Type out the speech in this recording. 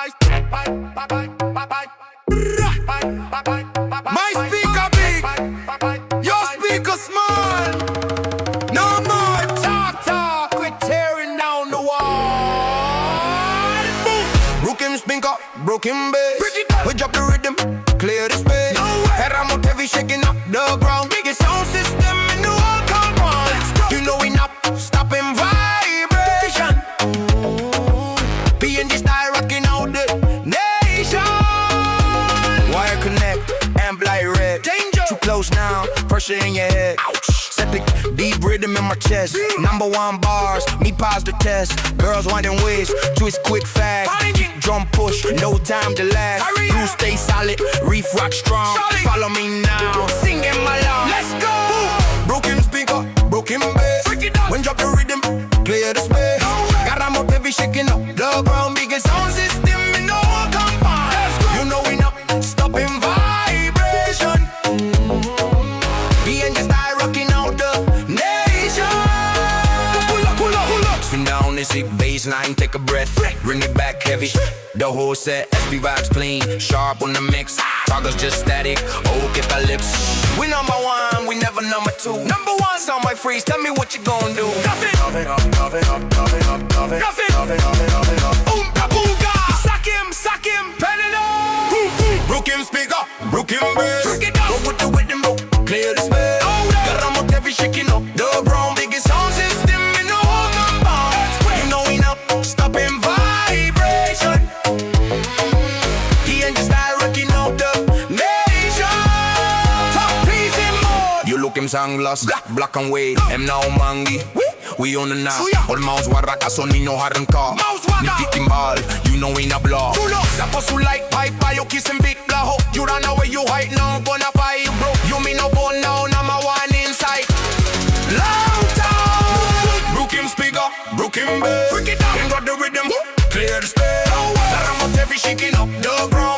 My speaker big, your speaker small. No more talk, we're tearing down the wall. Brukim speaker, Brukim bass. We drop the rhythm, clear the space. Head I'm up heavy, shaking up the ground. Biggest sound system in the whole compound. You know we not stopping vibration. PNG style rocking out the nation. Wire connect, amp like red. Danger. Too close now, pressure in your head. Ouch. Set the deep rhythm in my chest. Number one bars, me pause the test. Girls wanting ways, twist quick fast. Drum push, no time to last. Crew stay solid, reef rock strong. Follow me now, singing my love. Let's go. Broken speaker, broken bass. When drop the rhythm, clear the space. Got 'em up heavy, shaking up the ground. Biggest sound system in the whole compound. You know we not stopping vibration. PNG style rocking out the nation. Pull up, pull up, pull up. Spin down this sick baseline, take a breath. Bring it back heavy. The whole set, SP vibes clean, sharp on the mix. Toggles just static, oh, get the lips. We number one, we never number two. Number one, sound my freeze, tell me what you gon' do. Cuff it, cuff it up, cuff it up, cuff it up, cuff it, cuff it, cuff it, cuff it, cuff it up. Oompa boomga, suck him, pen it up. Brukim speaker, Brukim bass. Go with the rhythm, bro, clear the space. Got 'em up heavy, shaking up the ground. Biggest sound system in the whole compound. You know we not stopping vibration. PNG style rocking out the nation. Top piece in mode. You look him sunglass, black and white. Em now mangi. We on the now. All mouse waraka so ni no harang ka. Ni tikimbal, you know we na block. Tapos who like pipe, you kissing big blaho. You run away, you hide now, gonna buy you bro. You me no bone now, na my one inside. Loud town. Brukim speaker, Brukim bass. Got the rhythm, clear the space. That I'm up heavy, shaking up the ground.